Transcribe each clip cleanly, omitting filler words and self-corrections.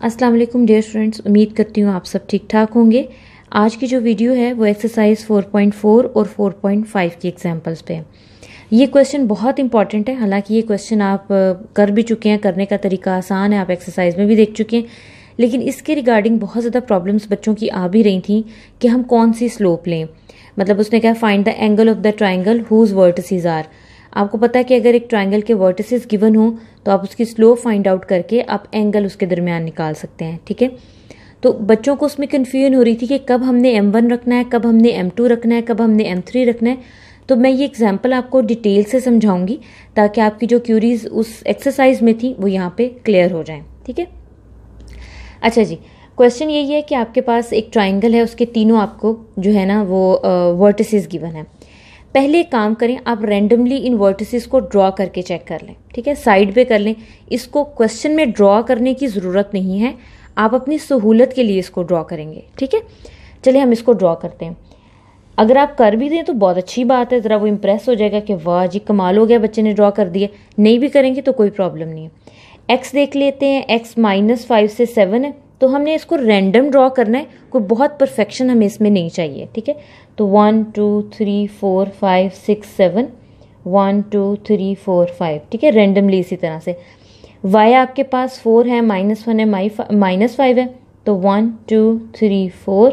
अस्सलाम वालेकुम dear students, उम्मीद करती हूँ आप सब ठीक ठाक होंगे। आज की जो वीडियो है वो एक्सरसाइज 4.4 और 4.5 की एग्जांपल्स पे है। ये क्वेश्चन बहुत इंपॉर्टेंट है। हालांकि ये क्वेश्चन आप कर भी चुके हैं, करने का तरीका आसान है, आप एक्सरसाइज में भी देख चुके हैं, लेकिन इसके रिगार्डिंग बहुत ज़्यादा प्रॉब्लम्स बच्चों की आ भी रही थी कि हम कौन सी स्लोप लें। मतलब उसने कहा find the angle of the triangle whose vertices are. आपको पता है कि अगर एक ट्राइंगल के वर्टिसेस गिवन हो तो आप उसकी स्लोप फाइंड आउट करके आप एंगल उसके दरमियान निकाल सकते हैं। ठीक है, तो बच्चों को उसमें कन्फ्यूजन हो रही थी कि कब हमने M1 रखना है, कब हमने M2 रखना है, कब हमने M3 रखना है। तो मैं ये एग्जाम्पल आपको डिटेल से समझाऊंगी ताकि आपकी जो क्यूरीज उस एक्सरसाइज में थी वो यहाँ पे क्लियर हो जाएं। ठीक है, अच्छा जी, क्वेश्चन यही है कि आपके पास एक ट्राइंगल है, उसके तीनों आपको जो है ना वो वर्टिसेस गिवन है। पहले एक काम करें, आप रैंडमली इन वर्टिसेस को ड्रॉ करके चेक कर लें। ठीक है, साइड पे कर लें, इसको क्वेश्चन में ड्रॉ करने की ज़रूरत नहीं है, आप अपनी सहूलत के लिए इसको ड्रॉ करेंगे। ठीक है, चलिए हम इसको ड्रॉ करते हैं। अगर आप कर भी दें तो बहुत अच्छी बात है, ज़रा वो इम्प्रेस हो जाएगा कि वाह जी कमाल हो गया, बच्चे ने ड्रॉ कर दिया। नहीं भी करेंगे तो कोई प्रॉब्लम नहीं है। एक्स देख लेते हैं, एक्स -5 से 7 है, तो हमने इसको रैंडम ड्रॉ करना है, कोई बहुत परफेक्शन हमें इसमें नहीं चाहिए। ठीक है, तो 1 2 3 4 5 6 7 1 2 3 4 5। ठीक है, रैंडमली इसी तरह से। y आपके पास 4 है, -1 है, -5 है, तो 1 2 3 4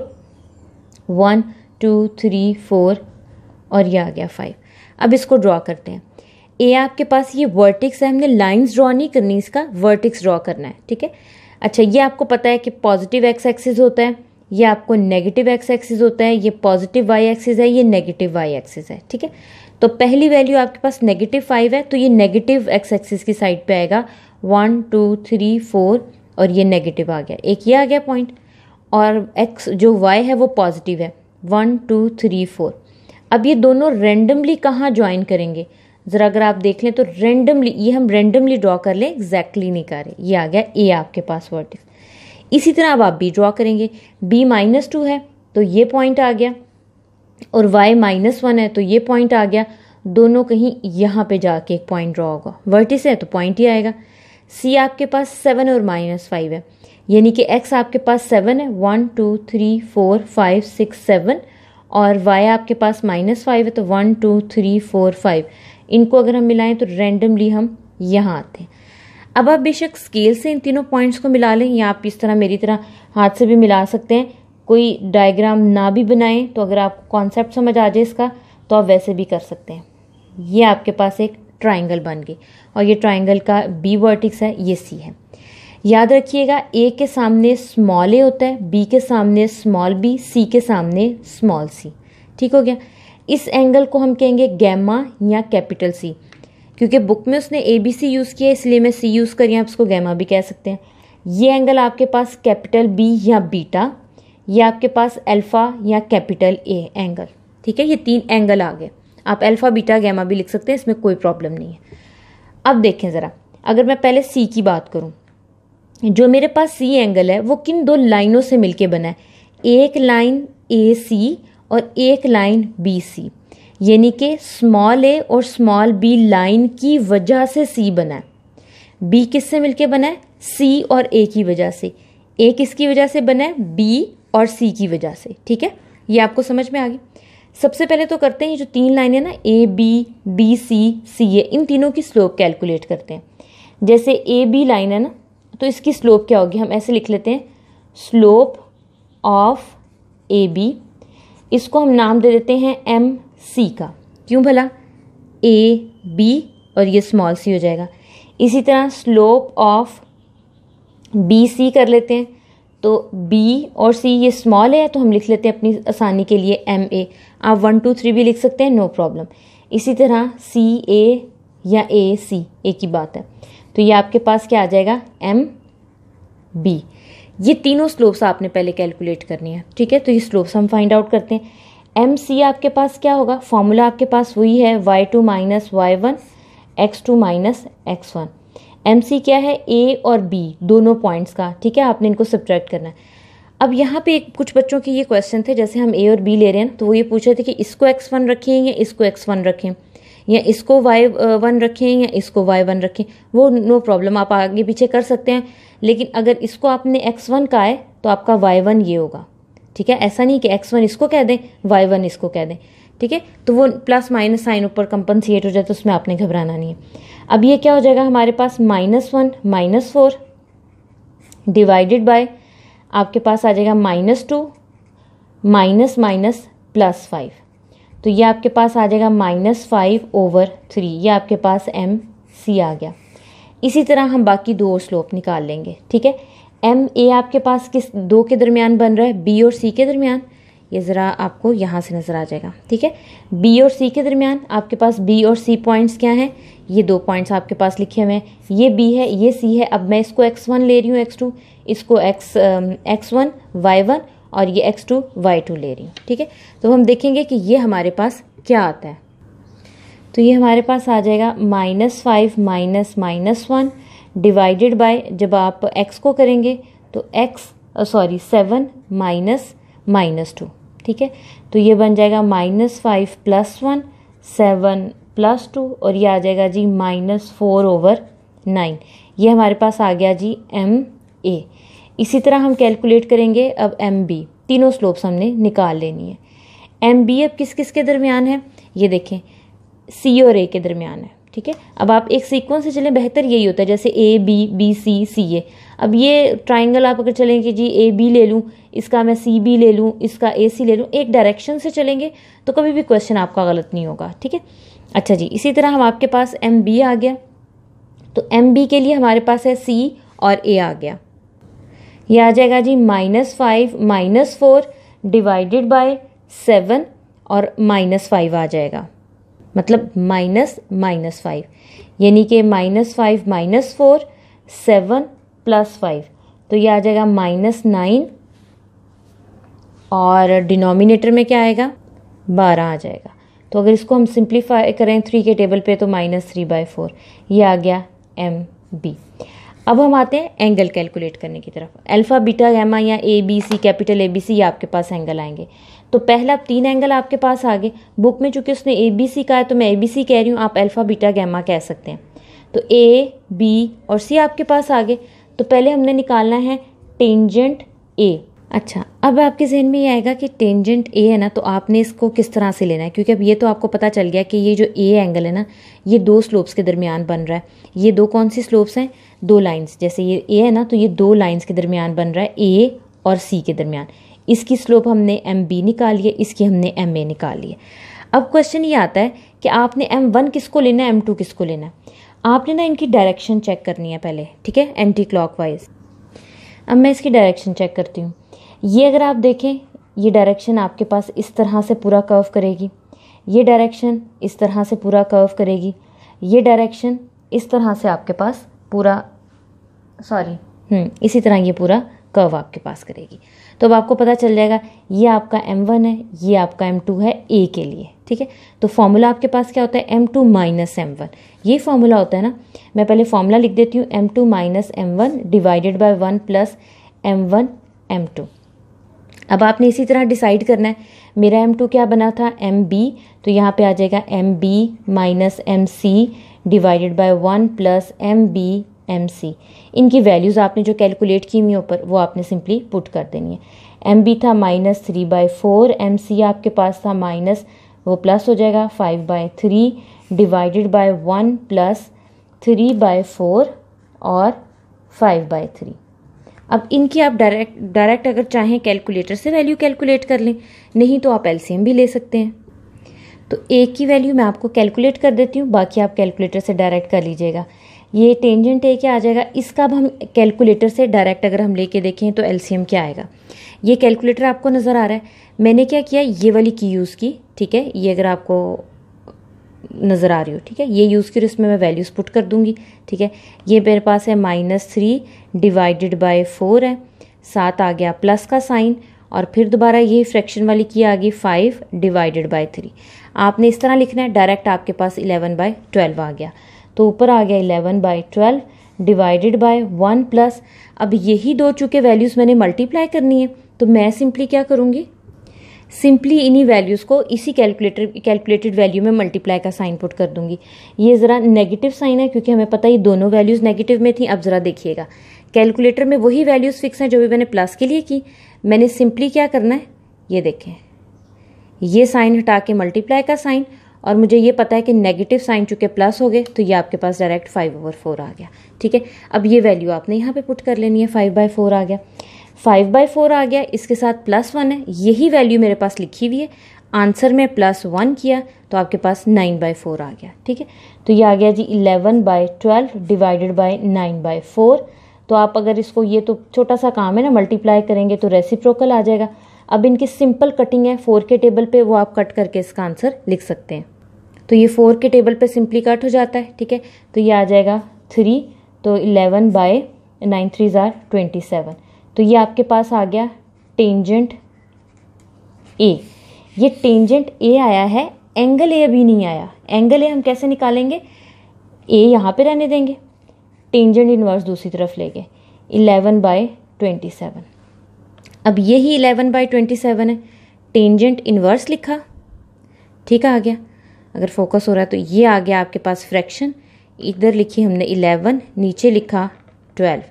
1 2 3 4 और ये आ गया 5। अब इसको ड्रॉ करते हैं। ए आपके पास ये वर्टिक्स है, हमने लाइंस ड्रॉ नहीं करनी, इसका वर्टिक्स ड्रॉ करना है। ठीक है, अच्छा ये आपको पता है कि पॉजिटिव एक्स एक्सिस होता है, ये आपको नेगेटिव एक्स एक्सिस होता है, ये पॉजिटिव वाई एक्सिस है, ये नेगेटिव वाई एक्सिस है। ठीक है, तो पहली वैल्यू आपके पास -5 है, तो ये नेगेटिव एक्स एक्सिस की साइड पे आएगा। 1 2 3 4 और ये नेगेटिव आ गया, एक ये आ गया पॉइंट, और एक्स जो वाई है वो पॉजिटिव है, 1 2 3 4। अब ये दोनों रेंडमली कहाँ ज्वाइन करेंगे, ज़रा अगर आप देख लें तो रेंडमली, ये हम रेंडमली ड्रॉ कर लें, एग्जैक्टली नहीं कर रहे। ये आ गया ए आपके पास वर्टिक्स। इसी तरह अब आप बी ड्रॉ करेंगे, बी -2 है तो ये पॉइंट आ गया, और y -1 है तो ये पॉइंट आ गया। दोनों कहीं यहाँ पे जाके एक पॉइंट ड्रॉ होगा, वर्टिस है तो पॉइंट ही आएगा। सी आपके पास 7 और -5 है, यानी कि x आपके पास 7 है, 1 2 3 4 5 6 7, और y आपके पास -5 है तो 1 2 3 4 5। इनको अगर हम मिलाएं तो रैंडमली हम यहाँ आते हैं। अब आप बेशक स्केल से इन तीनों पॉइंट्स को मिला लें, या आप इस तरह मेरी तरह हाथ से भी मिला सकते हैं। कोई डायग्राम ना भी बनाएं तो अगर आपको कॉन्सेप्ट समझ आ जाए इसका तो आप वैसे भी कर सकते हैं। ये आपके पास एक ट्राइंगल बन गई, और ये ट्राइंगल का बी वर्टिक्स है, ये सी है। याद रखिएगा, ए के सामने स्मॉल ए होता है, बी के सामने स्मॉल बी, सी के सामने स्मॉल सी। ठीक हो गया। इस एंगल को हम कहेंगे गैमा या कैपिटल सी, क्योंकि बुक में उसने ABC यूज़ किया इसलिए मैं C यूज़ करी, आप उसको गैमा भी कह सकते हैं। ये एंगल आपके पास कैपिटल B या बीटा, ये आपके पास अल्फ़ा या कैपिटल A एंगल। ठीक है, ये 3 एंगल आ गए। आप अल्फ़ा बीटा गैमा भी लिख सकते हैं, इसमें कोई प्रॉब्लम नहीं है। अब देखें ज़रा, अगर मैं पहले C की बात करूँ, जो मेरे पास C एंगल है वो किन 2 लाइनों से मिलके बना है, एक लाइन AC और एक लाइन BC, यानी कि स्मॉल ए और स्मॉल बी लाइन की वजह से सी बना है। बी किससे मिलके बना है, सी और ए की वजह से। ए किसकी वजह से बना है, बी और सी की वजह से। ठीक है, ये आपको समझ में आ गई। सबसे पहले तो करते हैं, जो 3 लाइनें ना ए बी सी ए, इन तीनों की स्लोप कैलकुलेट करते हैं। जैसे ए बी लाइन है ना, तो इसकी स्लोप क्या होगी, हम ऐसे लिख लेते हैं, स्लोप ऑफ ए बी। इसको हम नाम दे देते हैं MC का, क्यों भला, ए बी और ये स्मॉल सी हो जाएगा। इसी तरह स्लोप ऑफ BC कर लेते हैं, तो B और C ये स्मॉल है तो हम लिख लेते हैं अपनी आसानी के लिए MA। आप 1 2 3 भी लिख सकते हैं, नो प्रॉब्लम। इसी तरह CA या AC, एक ही बात है। तो ये आपके पास क्या आ जाएगा, MB। ये तीनों स्लोप्स आपने पहले कैलकुलेट करनी है। ठीक है, तो ये स्लोप्स हम फाइंड आउट करते हैं। MC आपके पास क्या होगा, फॉर्मूला आपके पास वही है, y2 - y1 x2 - x1। MC क्या है, A और B दोनों पॉइंट्स का। ठीक है, आपने इनको सब्ट्रैक्ट करना है। अब यहाँ पे कुछ बच्चों के ये क्वेश्चन थे, जैसे हम A और B ले रहे हैं तो वो ये पूछ रहे थे कि इसको x1 रखें या इसको x1 रखें, या इसको y1 रखें या इसको y1 रखें, वो नो प्रॉब्लम, आप आगे पीछे कर सकते हैं। लेकिन अगर इसको आपने x1 कहा है तो आपका y1 ये होगा, ठीक है। ऐसा नहीं कि x1 इसको कह दें y1 इसको कह दें, ठीक है। तो वो प्लस माइनस साइन ऊपर कंपनसेट हो जाए, तो उसमें आपने घबराना नहीं है। अब ये क्या हो जाएगा हमारे पास, -1 -4 डिवाइडेड बाय आपके पास आ जाएगा -2 माइनस माइनस +5, तो ये आपके पास आ जाएगा -5/3, ये आपके पास MC आ गया। इसी तरह हम बाकी दो और स्लोप निकाल लेंगे, ठीक है। MA आपके पास किस दो के दरमियान बन रहा है, B और C के दरमियान, ये ज़रा आपको यहाँ से नज़र आ जाएगा, ठीक है। B और C के दरमियान आपके पास B और C पॉइंट्स क्या हैं, ये 2 पॉइंट्स आपके पास लिखे हुए हैं, ये B है ये C है। अब मैं इसको x1 ले रही हूँ, x2 इसको x1 y1 और ये x2 y2 ले रही हूँ, ठीक है। तो हम देखेंगे कि ये हमारे पास क्या आता है। तो ये हमारे पास आ जाएगा -5 माइनस -1 डिवाइडेड बाय, जब आप x को करेंगे तो 7 माइनस -2, ठीक है। तो ये बन जाएगा -5 + 1 7 + 2 और ये आ जाएगा जी -4/9। ये हमारे पास आ गया जी MA। इसी तरह हम कैलकुलेट करेंगे अब MB, तीनों स्लोप्स हमने निकाल लेनी है। MB अब किस किस के दरमियान है, ये देखें C और A के दरमियान है, ठीक है। अब आप एक सीक्वेंस से चलें, बेहतर यही होता है, जैसे A B B C C A। अब ये ट्राइंगल आप अगर चलें कि जी AB ले लूँ, इसका मैं CB ले लूँ, इसका AC ले लूँ, एक डायरेक्शन से चलेंगे तो कभी भी क्वेश्चन आपका गलत नहीं होगा, ठीक है। अच्छा जी, इसी तरह हम आपके पास MB आ गया, तो MB के लिए हमारे पास है C और A आ गया। ये आ जाएगा जी -5 -4 डिवाइडेड बाय 7 और -5 आ जाएगा, मतलब -5, यानी कि -5 -4 7 + 5, तो ये आ जाएगा -9 और डिनोमिनेटर में क्या आएगा 12 आ जाएगा। तो अगर इसको हम सिंप्लीफाई करें 3 के टेबल पे तो -3/4, ये आ गया MB। अब हम आते हैं एंगल कैलकुलेट करने की तरफ। अल्फा बीटा गैमा या ABC कैपिटल ABC ये आपके पास एंगल आएंगे। तो पहला 3 एंगल आपके पास आ गए। बुक में चूंकि उसने ABC कहा है तो मैं ABC कह रही हूँ, आप अल्फा बीटा गैमा कह सकते हैं। तो A B और C आपके पास आ गए। तो पहले हमने निकालना है टेंजेंट A। अच्छा, अब आपके जहन में ये आएगा कि टेंजेंट A है ना, तो आपने इसको किस तरह से लेना है, क्योंकि अब ये तो आपको पता चल गया कि ये जो A एंगल है ना, ये 2 स्लोप्स के दरमियान बन रहा है। ये 2 कौन सी स्लोप्स हैं, 2 लाइंस। जैसे ये A है ना, तो ये 2 लाइंस के दरमियान बन रहा है, A और C के दरमियान। इसकी स्लोप हमने MB निकाली है, इसकी हमने MA निकाली है। अब क्वेश्चन ये आता है कि आपने M1 किसको लेना है, M2 किसको लेना है। आपने ना इनकी डायरेक्शन चेक करनी है पहले, ठीक है, एंटी क्लॉकवाइज। अब मैं इसकी डायरेक्शन चेक करती हूँ। ये अगर आप देखें, ये डायरेक्शन आपके पास इस तरह से पूरा कर्व करेगी, ये डायरेक्शन इस तरह से पूरा कर्व करेगी, ये डायरेक्शन इस तरह से आपके पास पूरा इसी तरह ये पूरा कर्व आपके पास करेगी। तो अब आपको पता चल जाएगा ये आपका M1 है, ये आपका M2 है A के लिए, ठीक है। तो फॉर्मूला आपके पास क्या होता है, M2 - M1, ये फॉर्मूला होता है ना। मैं पहले फॉर्मूला लिख देती हूँ, M2 - M1 divided by 1 + M1 M2। अब आपने इसी तरह डिसाइड करना है, मेरा M2 क्या बना था, MB, तो यहाँ पे आ जाएगा MB - MC divided by 1 + MB MC। इनकी वैल्यूज़ आपने जो कैलकुलेट की हुई ऊपर वो आपने सिंपली पुट कर देनी है। MB था -3/4, MC आपके पास था वो प्लस हो जाएगा 5/3 डिवाइडेड बाय 1 + 3/4 और 5/3। अब इनकी आप डायरेक्ट अगर चाहें कैलकुलेटर से वैल्यू कैलकुलेट कर लें, नहीं तो आप LCM भी ले सकते हैं। तो A की वैल्यू मैं आपको कैलकुलेट कर देती हूँ, बाकी आप कैलकुलेटर से डायरेक्ट कर लीजिएगा। ये टेंजेंट A क्या आ जाएगा, इसका अब हम कैलकुलेटर से डायरेक्ट अगर हम लेके देखें तो LCM क्या आएगा। ये कैलकुलेटर आपको नज़र आ रहा है, मैंने क्या किया, ये वाली की यूज़ की, ठीक है। ये अगर आपको नज़र आ रही हो, ठीक है, ये यूज़ की, इसमें मैं वैल्यूज़ पुट कर दूंगी, ठीक है। ये मेरे पास है -3 डिवाइडेड बाय 4 है, 7 आ गया प्लस का साइन, और फिर दोबारा ये फ्रैक्शन वाली की आ गई 5 डिवाइडेड बाय 3। आपने इस तरह लिखना है, डायरेक्ट आपके पास 11/12 आ गया। तो ऊपर आ गया 11/12 डिवाइडेड बाय 1 +, अब यही दो चूँकि वैल्यूज़ मैंने मल्टीप्लाई करनी है तो मैं सिंपली क्या करूँगी, सिंपली इन्हीं वैल्यूज़ को इसी कैलकुलेटेड वैल्यू में मल्टीप्लाई का साइन पुट कर दूंगी। ये ज़रा नेगेटिव साइन है क्योंकि हमें पता है ये दोनों वैल्यूज़ नेगेटिव में थी। अब ज़रा देखिएगा, कैलकुलेटर में वही वैल्यूज़ फिक्स हैं जो भी मैंने प्लस के लिए की। मैंने सिंपली क्या करना है, ये देखें, ये साइन हटा के मल्टीप्लाई का साइन, और मुझे ये पता है कि नेगेटिव साइन चूंकि प्लस हो गए तो ये आपके पास डायरेक्ट 5/4 आ गया। ठीक है, अब ये वैल्यू आपने यहाँ पे पुट कर लेनी है। 5/4 आ गया, 5/4 आ गया, इसके साथ +1 है, यही वैल्यू मेरे पास लिखी हुई है। आंसर में +1 किया तो आपके पास 9/4 आ गया। ठीक है, तो ये आ गया जी 11/12 डिवाइडेड बाई 9/4। तो आप अगर इसको, ये तो छोटा सा काम है ना, मल्टीप्लाई करेंगे तो रेसिप्रोकल आ जाएगा। अब इनकी सिंपल कटिंग है 4 के टेबल पे, वो आप कट करके इसका आंसर लिख सकते हैं। तो ये 4 के टेबल पे सिंपली कट हो जाता है। ठीक है, तो ये आ जाएगा 3, तो 11/9 3 = 27। तो ये आपके पास आ गया टेंजेंट ए। ये टेंजेंट ए आया है, एंगल ए अभी नहीं आया। एंगल ए हम कैसे निकालेंगे, ए यहाँ पे रहने देंगे, टेंजेंट इनवर्स दूसरी तरफ ले गए, 11/27। अब यही 11/27 है, टेंजेंट इनवर्स लिखा, ठीक आ गया। अगर फोकस हो रहा है तो ये आ गया आपके पास फ्रैक्शन, इधर लिखी हमने 11, नीचे लिखा 12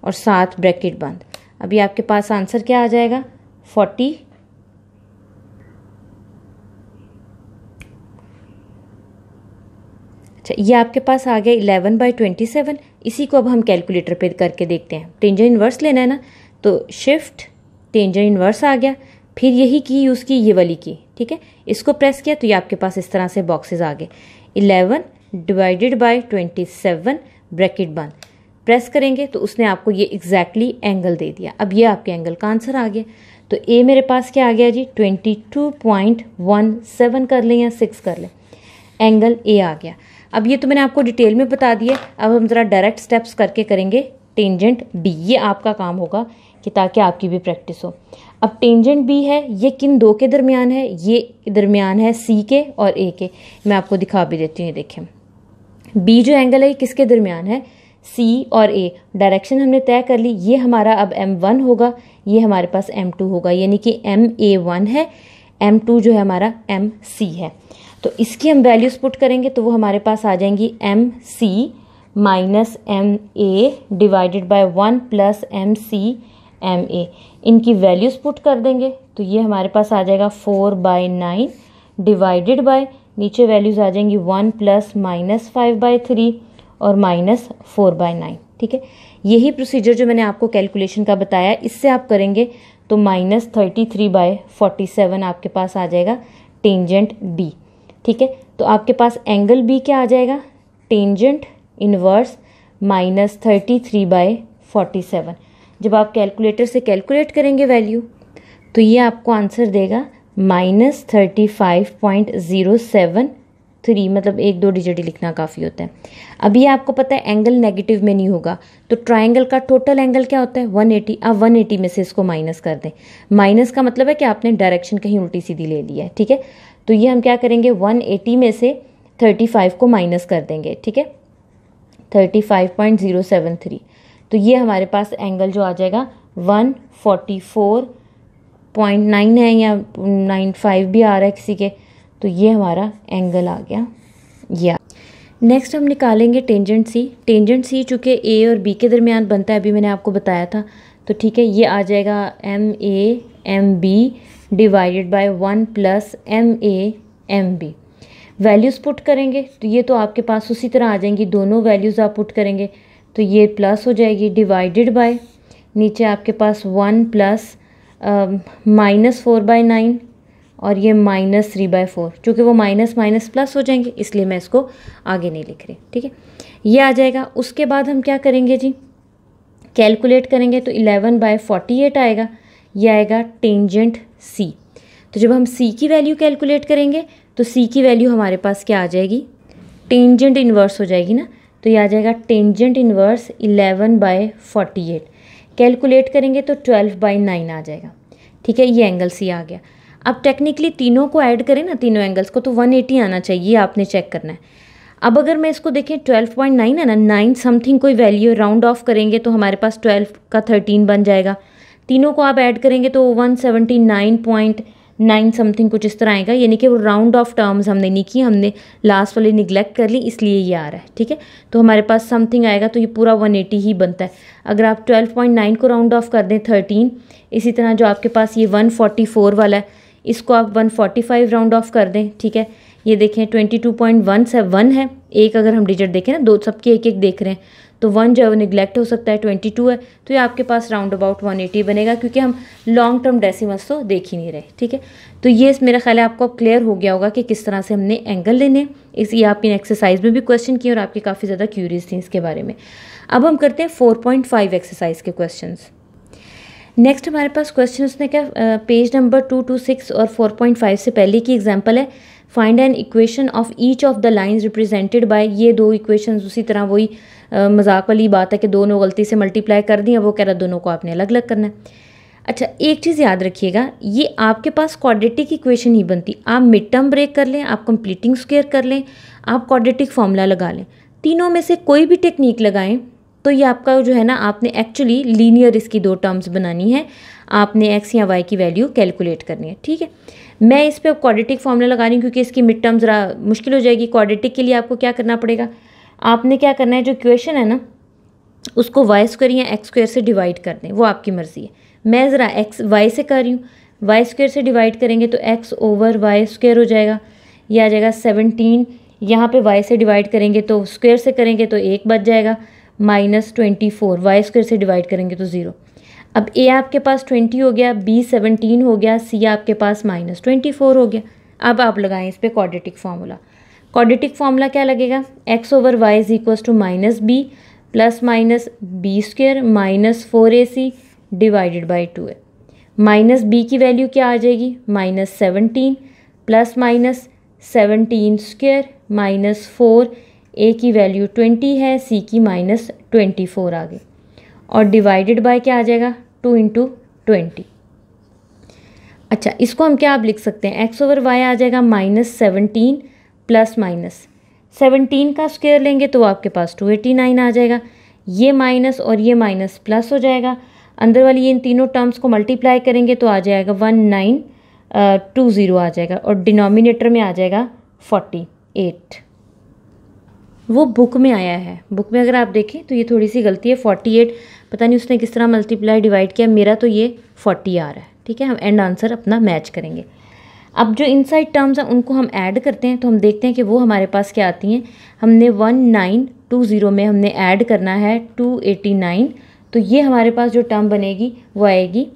और साथ ब्रैकेट बंद। अभी आपके पास आंसर क्या आ जाएगा, 40। अच्छा, ये आपके पास आ गया 11/27। इसी को अब हम कैलकुलेटर पे करके देखते हैं। टेंजेंट इनवर्स लेना है ना, तो शिफ्ट टेंजेंट इनवर्स आ गया, फिर यही की यूज़ की, ये वाली की। ठीक है, इसको प्रेस किया तो ये आपके पास इस तरह से बॉक्सेस आ गए। 11 डिवाइडेड बाय 27 ब्रैकेट बंद, प्रेस करेंगे तो उसने आपको ये एग्जैक्टली एंगल दे दिया। अब ये आपके एंगल का आंसर आ गया। तो ए मेरे पास क्या आ गया जी, 22.17 कर लें या 6 कर लें, एंगल ए आ गया। अब ये तो मैंने आपको डिटेल में बता दिया। अब हम ज़रा डायरेक्ट स्टेप्स करके करेंगे टेंजेंट बी। ये आपका काम होगा कि ताकि आपकी भी प्रैक्टिस हो। अब टेंजेंट बी है, ये किन दो के दरमियान है, ये दरमियान है सी के और ए के। मैं आपको दिखा भी देती हूँ, देखें बी जो एंगल है ये किसके दरमियान है, सी और ए। डायरेक्शन हमने तय कर ली, ये हमारा अब M1 होगा, ये हमारे पास M2 होगा, यानी कि MA1 है, M2 जो है हमारा MC है। तो इसकी हम वैल्यूज पुट करेंगे तो वो हमारे पास आ जाएंगी MC minus MA divided by 1 plus MC MA। इनकी वैल्यूज पुट कर देंगे तो ये हमारे पास आ जाएगा 4/9 डिवाइडेड बाय, नीचे वैल्यूज आ जाएंगी 1 प्लस -5/3 और -4/9। ठीक है, यही प्रोसीजर जो मैंने आपको कैलकुलेशन का बताया, इससे आप करेंगे तो -33/47 आपके पास आ जाएगा टेंजेंट बी। ठीक है, तो आपके पास एंगल बी क्या आ जाएगा, टेंजेंट इनवर्स -33/47। जब आप कैलकुलेटर से कैलकुलेट करेंगे वैल्यू तो ये आपको आंसर देगा -35.073, मतलब 1-2 डिजिट लिखना काफ़ी होता है। अभी आपको पता है एंगल नेगेटिव में नहीं होगा, तो ट्राइंगल का टोटल एंगल क्या होता है 180। आप 180 में से इसको माइनस कर दें। माइनस का मतलब है कि आपने डायरेक्शन कहीं उल्टी सीधी ले लिया है। ठीक है, तो ये हम क्या करेंगे, 180 में से 35 को माइनस कर देंगे। ठीक है, 35.073, तो ये हमारे पास एंगल जो आ जाएगा 144.9 है, या 95 भी आ रहा है किसी के, तो ये हमारा एंगल आ गया। या नेक्स्ट हम निकालेंगे टेंजेंट सी। टेंजेंट सी चूँकि ए और बी के दरमियान बनता है, अभी मैंने आपको बताया था। तो ठीक है, ये आ जाएगा MA MB divided by 1 plus MA MB। Values put करेंगे तो ये तो आपके पास उसी तरह आ जाएंगी, दोनों वैल्यूज़ आप पुट करेंगे तो ये प्लस हो जाएगी, डिवाइडेड बाय, नीचे आपके पास 1 प्लस -4/9 और ये -3/4। चूँकि वो माइनस माइनस प्लस हो जाएंगे इसलिए मैं इसको आगे नहीं लिख रही। ठीक है, ये आ जाएगा। उसके बाद हम क्या करेंगे जी, कैलकुलेट करेंगे तो 11/48 आएगा, ये आएगा टेंजेंट सी। तो जब हम सी की वैल्यू कैलकुलेट करेंगे तो सी की वैल्यू हमारे पास क्या आ जाएगी, टेंजेंट इन्वर्स हो जाएगी ना, तो ये आ जाएगा टेंजेंट इन्वर्स 11/48। कैलकुलेट करेंगे तो 12/9 आ जाएगा। ठीक है, ये एंगल सी आ गया। अब टेक्निकली तीनों को ऐड करें ना, तीनों एंगल्स को, तो 180 आना चाहिए, आपने चेक करना है। अब अगर मैं इसको देखें 12.9 है ना, 9 समथिंग कोई वैल्यू राउंड ऑफ करेंगे तो हमारे पास 12 का 13 बन जाएगा। तीनों को आप ऐड करेंगे तो 179 9 समथिंग कुछ इस तरह आएगा, यानी कि वो राउंड ऑफ टर्म्स हमने नहीं की, हमने लास्ट वाली निगलेक्ट कर ली, इसलिए ये आ रहा है। ठीक है, तो हमारे पास समथिंग आएगा तो ये पूरा 180 ही बनता है। अगर आप 12.9 को राउंड ऑफ कर दें 13, इसी तरह जो आपके पास ये 144 वाला है इसको आप 145 राउंड ऑफ कर दें। ठीक है, ये देखें 22.1 है, एक अगर हम डिजिट देखें ना, दो सबके एक एक देख रहे हैं, तो 1 जो है वो निगलेक्ट हो सकता है, 22 है, तो ये आपके पास राउंड अबाउट 180 बनेगा, क्योंकि हम लॉन्ग टर्म डेसिमल्स तो देख ही नहीं रहे। ठीक है, तो ये मेरा ख्याल है आपको क्लियर हो गया होगा कि किस तरह से हमने एंगल लेने। ये आप इन एक्सरसाइज में भी क्वेश्चन किए और आपके काफ़ी ज़्यादा क्यूरियस थी इसके बारे में। अब हम करते हैं 4.5 एक्सरसाइज के क्वेश्चन। नेक्स्ट हमारे पास क्वेश्चन उसने क्या, पेज नंबर 226 और 4.5 से पहले की एग्जांपल है, find an equation of each of the lines represented by. ये दो इक्वेशंस उसी तरह वही मजाक वाली बात है कि दोनों गलती से मल्टीप्लाई कर दी, अब वो कह रहा दोनों को आपने अलग अलग करना है। अच्छा, एक चीज़ याद रखिएगा, ये आपके पास क्वाड्रेटिक इक्वेशन ही बनती, आप मिड टर्म ब्रेक कर लें, आप कंप्लीटिंग स्क्वायर कर लें, आप क्वाड्रेटिक फॉर्मूला लगा लें, तीनों में से कोई भी टेक्निक लगाएं तो ये आपका जो है ना, आपने एक्चुअली लीनियर इसकी दो टर्म्स बनानी है, आपने एक्स या वाई की वैल्यू कैलकुलेट करनी है। ठीक है, मैं इस पर क्वाड्रेटिक फॉर्मूला लगा रही हूँ क्योंकि इसकी मिड टर्म ज़रा मुश्किल हो जाएगी। क्वाड्रेटिक के लिए आपको क्या करना पड़ेगा, आपने क्या करना है, जो इक्वेशन है ना उसको वाई स्क्वायर या एक्स स्क्वायर से डिवाइड कर दें, वो आपकी मर्ज़ी है। मैं ज़रा एक्स वाई से कर रही हूँ, वाई स्क्वायर से डिवाइड करेंगे तो एक्स ओवर वाई स्क्वायर हो जाएगा, यह आ जाएगा 17। यहाँ पे वाई से डिवाइड करेंगे तो स्क्वायर से करेंगे तो 1 बच जाएगा, -24, वाई स्क्वायर से डिवाइड करेंगे तो 0। अब ए आपके पास 20 हो गया, बी 17 हो गया, सी आपके पास -24 हो गया। अब आप लगाएं इस पर क्वाड्रेटिक फार्मूला। क्वाड्रेटिक फार्मूला क्या लगेगा, x over y is equals to -b plus minus b square -4ac divided by 2a। Minus b की वैल्यू क्या आ जाएगी, -17 प्लस माइनस 17 स्क्वायर -4, ए की वैल्यू 20 है, सी की -24 आ गई, और डिवाइडेड बाय क्या आ जाएगा, 2 × 20। अच्छा, इसको हम क्या आप लिख सकते हैं, एक्स ओवर वाई आ जाएगा -17 प्लस माइनस 17 का स्क्वायर लेंगे तो आपके पास 289 आ जाएगा, ये माइनस और ये माइनस प्लस हो जाएगा, अंदर वाली ये इन तीनों टर्म्स को मल्टीप्लाई करेंगे तो आ जाएगा 1920 आ जाएगा, और डिनोमिनेटर में आ जाएगा 48। वो बुक में आया है, बुक में अगर आप देखें तो ये थोड़ी सी गलती है, 48, पता नहीं उसने किस तरह मल्टीप्लाई डिवाइड किया, मेरा तो ये 40 आ रहा है। ठीक है, हम एंड आंसर अपना मैच करेंगे। अब जो इनसाइड टर्म्स हैं उनको हम ऐड करते हैं, तो हम देखते हैं कि वो हमारे पास क्या आती हैं। हमने 1920 में हमने ऐड करना है 289, तो ये हमारे पास जो टर्म बनेगी वो आएगी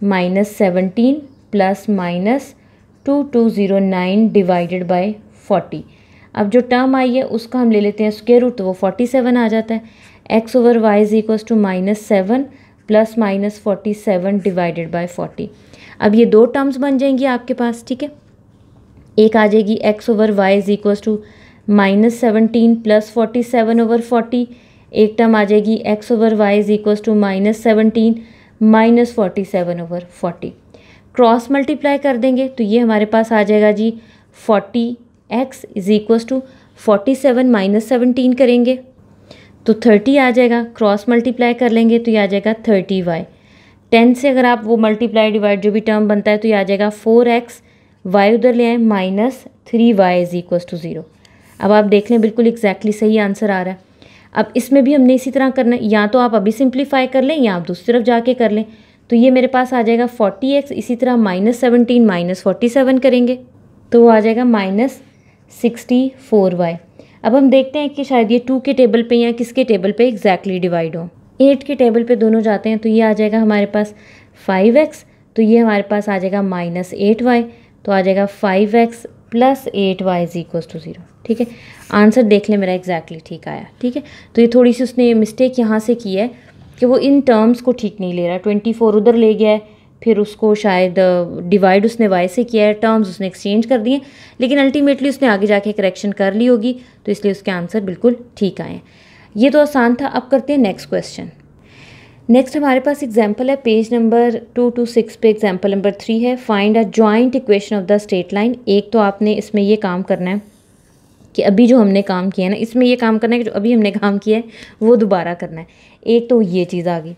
-17 प्लस -2209 डिवाइडेड बाय 40। अब जो टर्म आई है उसका हम ले लेते हैं स्क्वायर रूट, तो वो 47 आ जाता है। X over y is equals to -7 plus -47 divided by 40। अब ये दो टर्म्स बन जाएंगी आपके पास। ठीक है, एक आ जाएगी x over y is equals to -17 plus 47 over 40, एक टर्म आ जाएगी x over y is equals to -17 minus 47 over 40। Cross multiply कर देंगे तो ये हमारे पास आ जाएगा जी 40x is equals to 47 minus 17 करेंगे तो 30 आ जाएगा। क्रॉस मल्टीप्लाई कर लेंगे तो ये आ जाएगा 30y। 10 से अगर आप वो मल्टीप्लाई डिवाइड जो भी टर्म बनता है तो ये आ जाएगा 4x, y उधर ले आए -3y इज इक्वल्स टू 0। अब आप देख लें बिल्कुल एग्जैक्टली सही आंसर आ रहा है। अब इसमें भी हमने इसी तरह करना है, या तो आप अभी सिंप्लीफाई कर लें या आप दूसरी तरफ जाके कर लें। तो ये मेरे पास आ जाएगा 40x, इसी तरह -17 माइनस 47 करेंगे तो वो आ जाएगा -64y। अब हम देखते हैं कि शायद ये 2 के टेबल पे या किसके टेबल पे एग्जैक्टली डिवाइड हो। 8 के टेबल पे दोनों जाते हैं तो ये आ जाएगा हमारे पास 5x, तो ये हमारे पास आ जाएगा -8y, तो आ जाएगा 5x plus 8y is equals to 0। ठीक है, आंसर देख लें मेरा एग्जैक्टली ठीक आया। ठीक है, तो ये थोड़ी सी उसने मिस्टेक यहाँ से की है कि वो इन टर्म्स को ठीक नहीं ले रहा। 24 उधर ले गया है, फिर उसको शायद डिवाइड उसने y से किया है, टर्म्स उसने एक्सचेंज कर दिए, लेकिन अल्टीमेटली उसने आगे जाके करेक्शन कर ली होगी, तो इसलिए उसके आंसर बिल्कुल ठीक आए हैं। ये तो आसान था। अब करते हैं नेक्स्ट क्वेश्चन। नेक्स्ट हमारे पास एग्जाम्पल है पेज नंबर 226 पे, एग्जाम्पल नंबर 3 है, find a joint equation of the straight line. एक तो आपने इसमें ये काम करना है कि अभी जो हमने काम किया है ना, इसमें ये काम करना है कि जो अभी हमने काम किया है वो दोबारा करना है। एक तो ये चीज़ आ गई।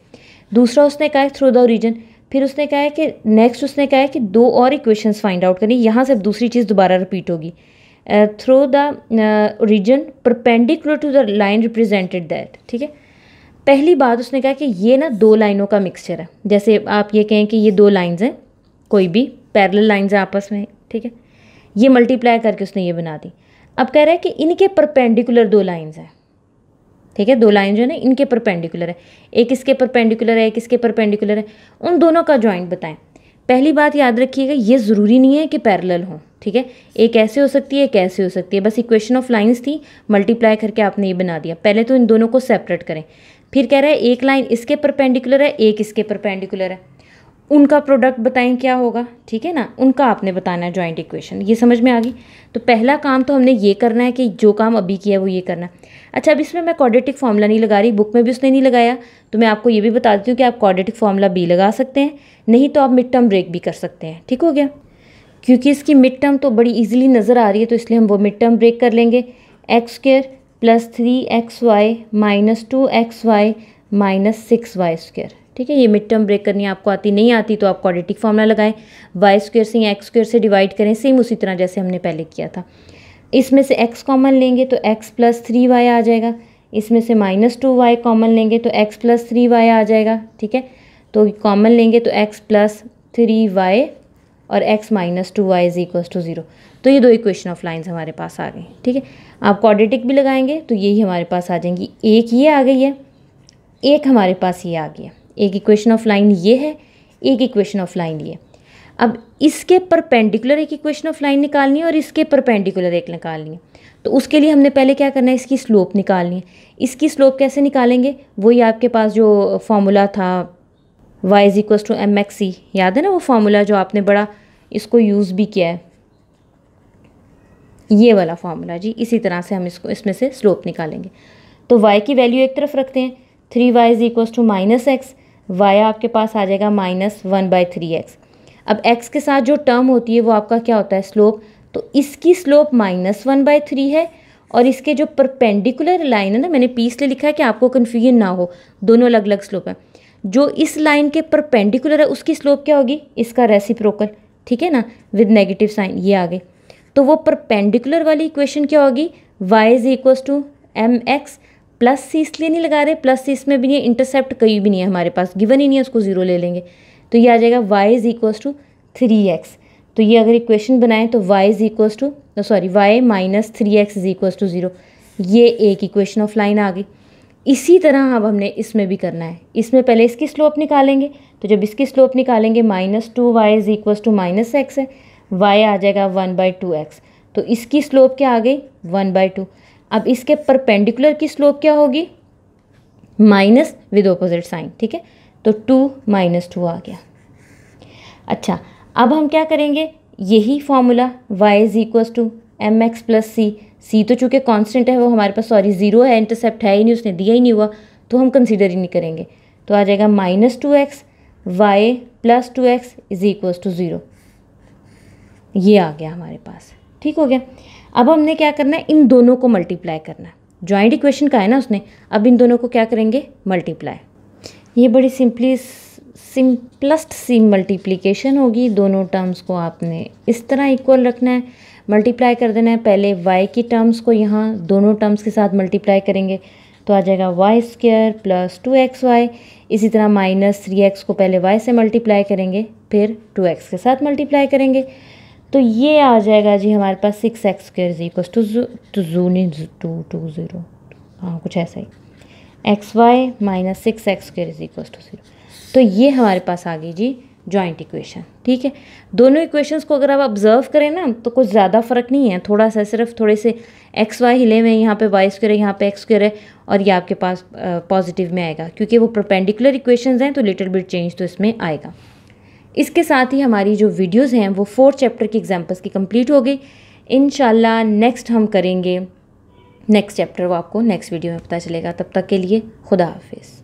दूसरा उसने कहा है थ्रू द ओरिजिन, फिर उसने कहा है कि नेक्स्ट उसने कहा है कि 2 और इक्वेशंस फाइंड आउट करनी। यहाँ से दूसरी चीज़ दोबारा रिपीट होगी। Through the region perpendicular to the line represented that. ठीक है, पहली बात उसने कहा कि ये ना 2 लाइनों का मिक्सचर है। जैसे आप ये कहें कि ये 2 लाइन्स हैं, कोई भी पैरेलल लाइन्स हैं आपस में। ठीक है, ये मल्टीप्लाई करके उसने ये बना दी। अब कह रहा है कि इनके परपेंडिकुलर 2 लाइन्स हैं। ठीक है, 2 लाइन जो है ना इनके परपेंडिकुलर है, एक इसके परपेंडिकुलर है, एक इसके परपेंडिकुलर है, उन दोनों का जॉइंट बताएं। पहली बात याद रखिएगा, ये ज़रूरी नहीं है कि पैरेलल हो। ठीक है, एक ऐसे हो सकती है, एक ऐसे हो सकती है, बस इक्वेशन ऑफ लाइंस थी, मल्टीप्लाई करके आपने ये बना दिया। पहले तो इन दोनों को सेपरेट करें। फिर कह रहा है एक लाइन इसके परपेंडिकुलर है, एक इसके परपेंडिकुलर है, उनका प्रोडक्ट बताएं क्या होगा। ठीक है ना, उनका आपने बताना है जॉइंट इक्वेशन। ये समझ में आ गई। तो पहला काम तो हमने ये करना है कि जो काम अभी किया है वो ये करना है। अच्छा, अब इसमें मैं क्वाड्रेटिक फार्मूला नहीं लगा रही, बुक में भी उसने नहीं लगाया, तो मैं आपको ये भी बता देती हूँ कि आप क्वाड्रेटिक फार्मूला भी लगा सकते हैं, नहीं तो आप मिड टर्म ब्रेक भी कर सकते हैं। ठीक हो गया, क्योंकि इसकी मिड टर्म तो बड़ी ईजिली नज़र आ रही है, तो इसलिए हम वो मिड टर्म ब्रेक कर लेंगे। x² + 3xy - 2xy - 6y²। ठीक है, ये मिड टर्म ब्रेक करनी आपको आती नहीं आती तो आप क्वाड्रेटिक फार्मूला लगाएं, y² से या x² से डिवाइड करें, सेम उसी तरह जैसे हमने पहले किया था। इसमें से x कॉमन लेंगे तो x + 3y आ जाएगा, इसमें से -2y कॉमन लेंगे तो x + 3y आ जाएगा। ठीक है, तो कॉमन लेंगे तो x + 3y और x - 2y = 0। तो ये 2 इक्वेशन ऑफ लाइंस हमारे पास आ गई। ठीक है, आप क्वाड्रेटिक भी लगाएंगे तो यही हमारे पास आ जाएंगी। एक ये आ गई है, एक हमारे पास ये आ गया। एक इक्वेशन ऑफ लाइन ये है, एक इक्वेशन ऑफ लाइन ये। अब इसके परपेंडिकुलर एक इक्वेशन ऑफ लाइन निकालनी है और इसके परपेंडिकुलर एक निकालनी है। तो उसके लिए हमने पहले क्या करना है, इसकी स्लोप निकालनी है। इसकी स्लोप कैसे निकालेंगे, वही आपके पास जो फॉर्मूला था y = mxc, याद है ना वो फार्मूला जो आपने बड़ा इसको यूज़ भी किया है, ये वाला फार्मूला जी। इसी तरह से हम इसको इसमें से स्लोप निकालेंगे। तो y की वैल्यू एक तरफ रखते हैं, 3y = -x, y आपके पास आ जाएगा -1/3x। अब x के साथ जो टर्म होती है वो आपका क्या होता है, स्लोप। तो इसकी स्लोप -1/3 है और इसके जो परपेंडिकुलर लाइन है ना, मैंने p इसलिए लिखा है कि आपको कन्फ्यूजन ना हो, दोनों अलग अलग स्लोप है। जो इस लाइन के परपेंडिकुलर है उसकी स्लोप क्या होगी, इसका रेसिप्रोकल। ठीक है ना, विद नेगेटिव साइन, ये आ गई। तो वो परपेंडिकुलर वाली इक्वेशन क्या होगी, y = mx + c, इसलिए नहीं लगा रहे, प्लस सी इसमें भी नहीं है, इंटरसेप्ट कहीं भी नहीं है हमारे पास, गिवन ही नहीं है, उसको 0 ले लेंगे। तो ये आ जाएगा y = 3x। तो ये अगर इक्वेशन बनाएं तो y - 3x = 0। ये एक इक्वेशन ऑफ लाइन आ गई। इसी तरह अब हमने इसमें भी करना है। इसमें पहले इसकी स्लोप निकालेंगे, तो जब इसकी स्लोप निकालेंगे -2y = -x है, y आ जाएगा 1/2x। तो इसकी स्लोप क्या आ गई, 1/2। अब इसके परपेंडिकुलर की स्लोप क्या होगी, माइनस विद ऑपोजिट साइन। ठीक है, तो 2 - 2 आ गया। अच्छा, अब हम क्या करेंगे, यही formula y = mx + c, c तो चूँकि कांस्टेंट है वो हमारे पास, सॉरी 0 है, इंटरसेप्ट है ही नहीं, उसने दिया ही नहीं हुआ, तो हम कंसीडर ही नहीं करेंगे। तो आ जाएगा -2x y + 2x = 0। ये आ गया हमारे पास। ठीक हो गया। अब हमने क्या करना है, इन दोनों को मल्टीप्लाई करना है। जॉइंट इक्वेशन का है ना उसने, अब इन दोनों को क्या करेंगे, मल्टीप्लाई। ये बड़ी सिंपलेस्ट सी मल्टीप्लिकेशन होगी। दोनों टर्म्स को आपने इस तरह इक्वल रखना है, मल्टीप्लाई कर देना है। पहले y की टर्म्स को यहाँ दोनों टर्म्स के साथ मल्टीप्लाई करेंगे तो आ जाएगा y² + 2xy। इसी तरह -3x को पहले y से मल्टीप्लाई करेंगे, फिर 2x के साथ मल्टीप्लाई करेंगे, तो ये आ जाएगा जी हमारे पास 6x² = 2, हाँ कुछ ऐसा ही, xy - 6x² = 0। तो ये हमारे पास आ गई जी जॉइंट इक्वेशन। ठीक है, दोनों इक्वेशंस को अगर आप ऑब्जर्व करें ना तो कुछ ज़्यादा फ़र्क नहीं है, थोड़ा सा सिर्फ थोड़े से xy हिले हुए, यहाँ पे y² है, यहाँ पे x² है, और ये आपके पास पॉजिटिव में आएगा क्योंकि वो परपेंडिकुलर इक्वेशंस हैं, तो लिटिल बिट चेंज तो इसमें आएगा। इसके साथ ही हमारी जो वीडियोज़ हैं वो 4th चैप्टर की एग्जाम्पल्स की कंप्लीट हो गई। इंशाल्लाह नेक्स्ट हम करेंगे नेक्स्ट चैप्टर, वो आपको नेक्स्ट वीडियो में पता चलेगा। तब तक के लिए खुदा हाफिज़।